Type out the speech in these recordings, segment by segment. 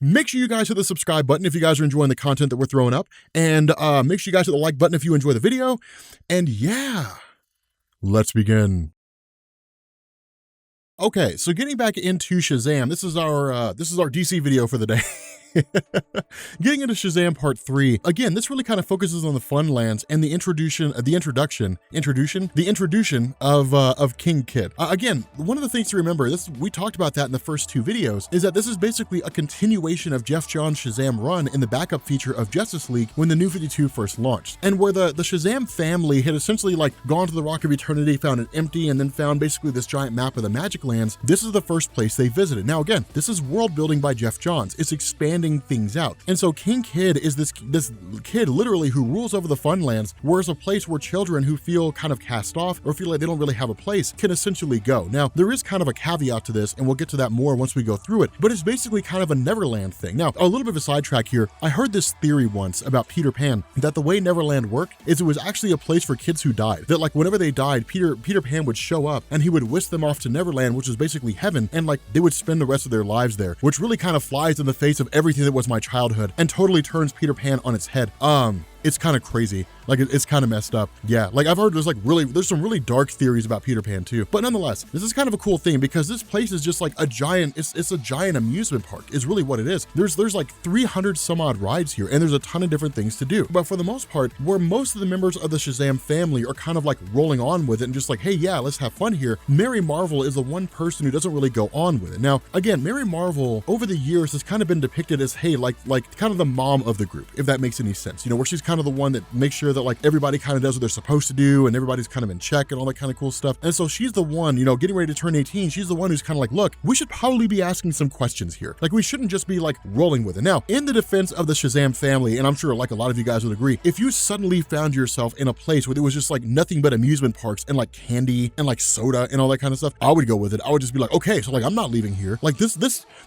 Make sure you guys hit the subscribe button if you guys are enjoying the content that we're throwing up. And make sure you guys hit the like button if you enjoy the video. And yeah, let's begin. Okay, so getting back into Shazam, this is our DC video for the day. Getting into Shazam Part 3. Again, this really kind of focuses on the Funlands and the introduction of King Kid. Again, one of the things to remember, we talked about that in the first two videos, is that this is basically a continuation of Jeff Johns' Shazam run in the backup feature of Justice League when the New 52 first launched. And where the Shazam family had essentially like gone to the Rock of Eternity, found it empty, and then found basically this giant map of the Magic Lands, this is the first place they visited. Now again, this is world building by Jeff Johns. It's expanding things out. And so King Kid is this kid literally who rules over the Funlands, whereas a place where children who feel kind of cast off or feel like they don't really have a place can essentially go. Now, there is kind of a caveat to this, and we'll get to that more once we go through it, but it's basically kind of a Neverland thing. Now, a little bit of a sidetrack here. I heard this theory once about Peter Pan, that the way Neverland worked is it was actually a place for kids who died. That like whenever they died, Peter Pan would show up and he would whisk them off to Neverland, which is basically heaven, and like they would spend the rest of their lives there, which really kind of flies in the face of everything that was my childhood and totally turns Peter Pan on its head. It's kind of crazy. Like it's kind of messed up. Yeah, like I've heard there's some really dark theories about Peter Pan too. But nonetheless, this is kind of a cool thing because this place is just like a giant, it's a giant amusement park is really what it is. There's like 300 some odd rides here and there's a ton of different things to do. But for the most part, where most of the members of the Shazam family are kind of like rolling on with it and just like, hey, yeah, let's have fun here. Mary Marvel is the one person who doesn't really go on with it. Now, again, Mary Marvel over the years has kind of been depicted as, hey, like kind of the mom of the group, if that makes any sense. You know, where she's kind of the one that makes sure that like everybody kind of does what they're supposed to do and everybody's kind of in check and all that kind of cool stuff. And so she's the one, you know, getting ready to turn 18. She's the one who's kind of like, look, we should probably be asking some questions here. Like we shouldn't just be like rolling with it. Now, in the defense of the Shazam family, and I'm sure like a lot of you guys would agree, if you suddenly found yourself in a place where there was just like nothing but amusement parks and like candy and like soda and all that kind of stuff, I would go with it. I would just be like, okay, so like I'm not leaving here. Like this,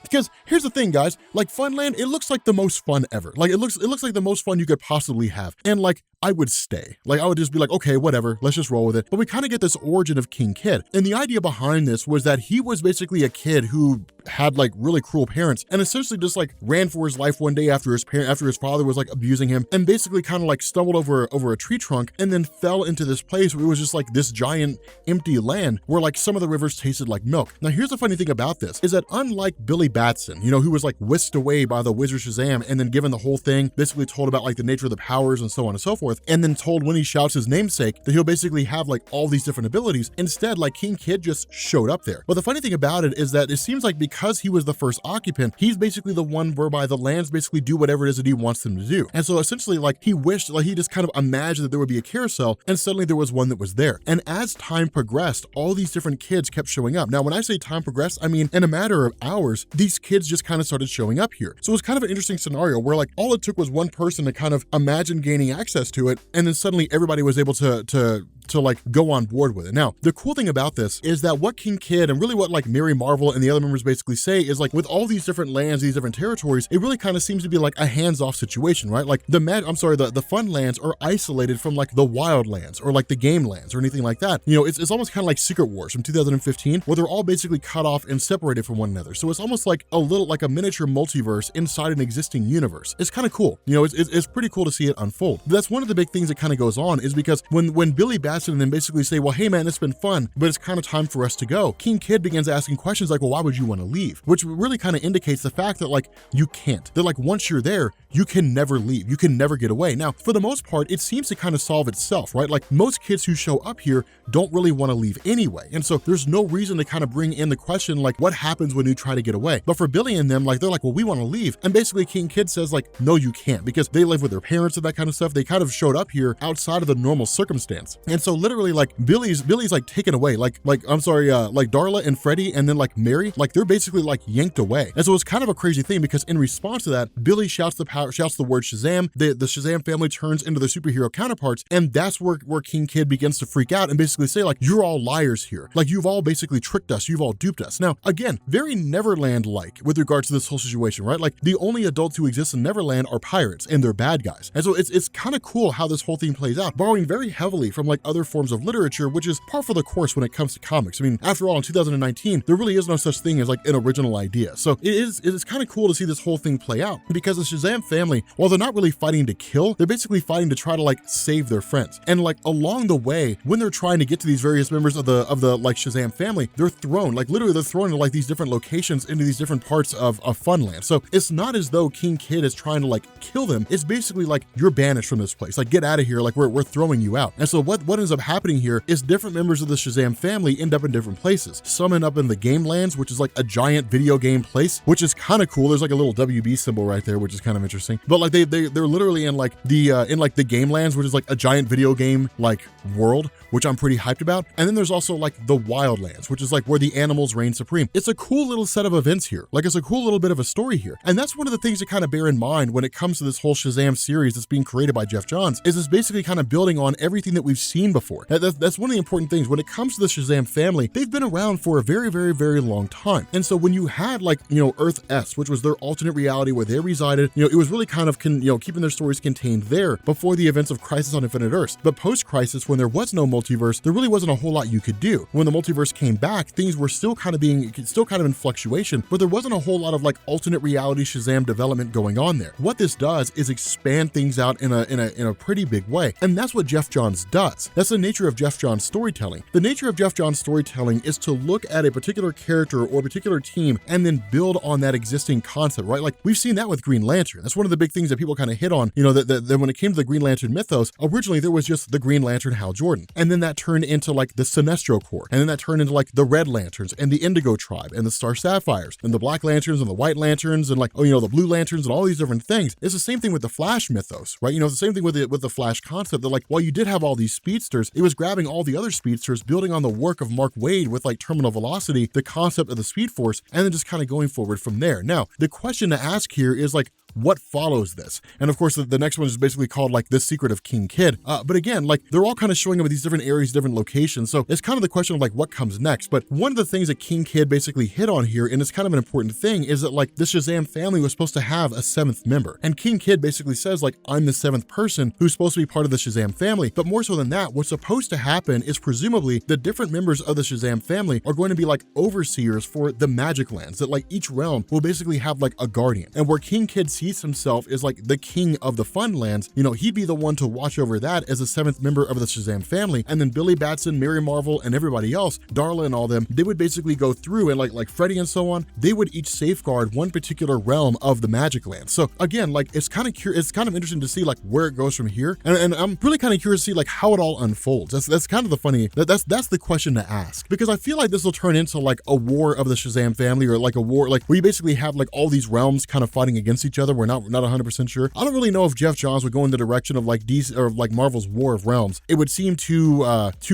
because here's the thing, guys, like Funland, it looks like the most fun ever. Like it looks like the most fun you could possibly have. And like I would stay. Like I would just be like, okay, whatever, let's just roll with it. But we kind of get this origin of King Kid. And the idea behind this was that he was basically a kid who had like really cruel parents and essentially just like ran for his life one day after his father was like abusing him and basically kind of like stumbled over a tree trunk and then fell into this place where it was just like this giant empty land where like some of the rivers tasted like milk. Now here's the funny thing about this is that unlike Billy Batson, you know, who was like whisked away by the wizard Shazam and then given the whole thing, basically told about like the nature of the powers and so on and so forth, and then told when he shouts his namesake that he'll basically have like all these different abilities. Instead, like King Kid just showed up there. But the funny thing about it is that it seems like because he was the first occupant, he's basically the one whereby the lands basically do whatever it is that he wants them to do. And so essentially like he wished, like he just kind of imagined that there would be a carousel and suddenly there was one that was there. And as time progressed, all these different kids kept showing up. Now, when I say time progressed, I mean in a matter of hours, these kids just kind of started showing up here. So it was kind of an interesting scenario where like all it took was one person to kind of imagine gaining access to it, and then suddenly everybody was able to like go on board with it. Now, the cool thing about this is that what King Kid and really what like Mary Marvel and the other members basically say is like with all these different lands, these different territories, it really kind of seems to be like a hands-off situation, right? Like the Funlands are isolated from like the wild lands or like the game lands or anything like that. You know, it's almost kind of like Secret Wars from 2015 where they're all basically cut off and separated from one another. So it's almost like a little like a miniature multiverse inside an existing universe. It's kind of cool. You know, it's pretty cool to see it unfold. But that's one of the big things that kind of goes on is because when Billy Batson and then basically say, well, hey man, it's been fun, but it's kind of time for us to go, King Kid begins asking questions like, well, why would you want to leave? Which really kind of indicates the fact that like you can't. That like once you're there, you can never leave. You can never get away. Now, for the most part, it seems to kind of solve itself, right? Like most kids who show up here don't really want to leave anyway. And so there's no reason to kind of bring in the question like what happens when you try to get away. But for Billy and them, like they're like, well, we want to leave. And basically King Kid says like, no, you can't, because they live with their parents and that kind of stuff. They kind of showed up here outside of the normal circumstance. And so literally like Billy's like taken away, like Darla and Freddie and then like Mary, like they're basically like yanked away. And so it's kind of a crazy thing because in response to that, Billy shouts the word Shazam. The Shazam family turns into their superhero counterparts, and that's where King Kid begins to freak out and basically say like, you're all liars here. Like you've all basically tricked us. You've all duped us. Now, again, very Neverland-like with regards to this whole situation, right? Like the only adults who exist in Neverland are pirates and they're bad guys. And so it's kind of cool how this whole thing plays out, borrowing very heavily from like other forms of literature, which is par for the course when it comes to comics. I mean, after all, in 2019, there really is no such thing as like an original idea. So it is kind of cool to see this whole thing play out, because the Shazam family, while they're not really fighting to kill, they're basically fighting to try to like save their friends. And like along the way, when they're trying to get to these various members of the like Shazam family, they're thrown, like literally they're thrown into like these different locations, into these different parts of Funland. So it's not as though King Kid is trying to like kill them. It's basically like, you're banished from this place, like get out of here, like we're throwing you out. And so what ends up happening here is different members of the Shazam family end up in different places. Some end up in the Game Lands, which is like a giant video game place, which is kind of cool. There's like a little WB symbol right there, which is kind of interesting. But like they're literally in like the Game Lands, which is like a giant video game like world, which I'm pretty hyped about. And then there's also like the Wildlands, which is like where the animals reign supreme. It's a cool little set of events here. Like it's a cool little bit of a story here. And that's one of the things to kind of bear in mind when it comes to this whole Shazam series that's being created by Geoff Johns, is it's basically kind of building on everything that we've seen before. That's one of the important things. When it comes to the Shazam family, they've been around for a very, very, very long time. And so when you had like, Earth S, which was their alternate reality where they resided, it was really kind of, keeping their stories contained there before the events of Crisis on Infinite Earths. But post-Crisis, when there was no multiverse, there really wasn't a whole lot you could do. When the multiverse came back, things were still kind of in fluctuation, but there wasn't a whole lot of like alternate reality Shazam development going on there. What this does is expand things out in a pretty big way. And that's what Geoff Johns does. That's the nature of Geoff Johns storytelling. The nature of Geoff Johns storytelling is to look at a particular character or a particular team and then build on that existing concept, right? Like we've seen that with Green Lantern. That's one of the big things that people kind of hit on, that when it came to the Green Lantern mythos, originally there was just the Green Lantern Hal Jordan. And then that turned into like the Sinestro Corps. And then that turned into like the Red Lanterns and the Indigo Tribe and the Star Sapphires and the Black Lanterns and the White Lanterns and like, the Blue Lanterns and all these different things. It's the same thing with the Flash mythos, right? It's the same thing with the Flash concept, that like, while you did have all these speedsters, it was grabbing all the other speedsters, building on the work of Mark Waid with like Terminal Velocity, the concept of the Speed Force, and then just kind of going forward from there. Now, the question to ask here is like, what follows this? And of course, the next one is basically called like The Secret of King Kid. But again, like they're all kind of showing up at these different areas, different locations. So it's kind of the question of like what comes next. But one of the things that King Kid basically hit on here, and it's kind of an important thing, is that like the Shazam family was supposed to have a 7th member. And King Kid basically says like, I'm the 7th person who's supposed to be part of the Shazam family. But more so than that, what's supposed to happen is presumably the different members of the Shazam family are going to be like overseers for the Magic Lands, that like each realm will basically have like a guardian. And where King Kid sees himself is like the king of the Funlands, he'd be the one to watch over that as a 7th member of the Shazam family. And then Billy Batson, Mary Marvel, and everybody else, Darla and all them, they would basically go through and like Freddy and so on, they would each safeguard one particular realm of the Magic Land. So again, like it's kind of interesting to see like where it goes from here. And I'm really kind of curious to see like how it all unfolds. That's kind of the funny, that's the question to ask, because I feel like this will turn into like a war of the Shazam family, or like a war, like where you basically have like all these realms kind of fighting against each other. We're not 100% sure. I don't really know if Geoff Johns would go in the direction of like DC or like Marvel's War of Realms. It would seem too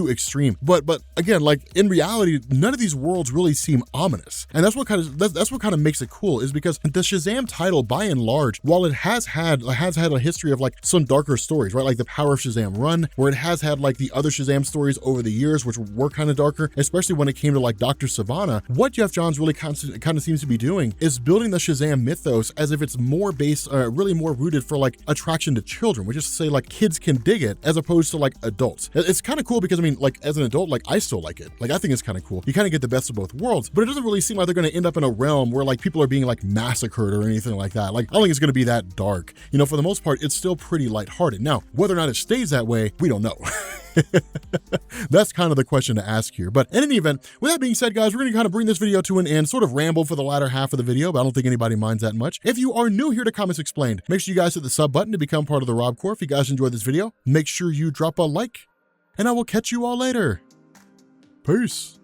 extreme. But again, like in reality, none of these worlds really seem ominous. And that's what kind of makes it cool, is because the Shazam title, by and large, while it has had a history of like some darker stories, right? Like the Power of Shazam run, where it has had like the other Shazam stories over the years, which were kind of darker, especially when it came to like Dr. Savannah. What Geoff Johns really kind of seems to be doing is building the Shazam mythos as if it's more based, really more rooted for like attraction to children, which is to say like kids can dig it as opposed to like adults. It's kind of cool because I mean, like as an adult, like I still like it. Like I think it's kind of cool. You kind of get the best of both worlds, but it doesn't really seem like they're going to end up in a realm where like people are being like massacred or anything like that. Like I don't think it's going to be that dark. For the most part, it's still pretty lighthearted. Now, whether or not it stays that way, we don't know. That's kind of the question to ask here. But in any event, with that being said, guys, we're going to kind of bring this video to an end, sort of ramble for the latter half of the video, but I don't think anybody minds that much. If you are new here to Comics Explained, make sure you guys hit the sub button to become part of the Rob Corps. If you guys enjoyed this video, make sure you drop a like, and I will catch you all later. Peace.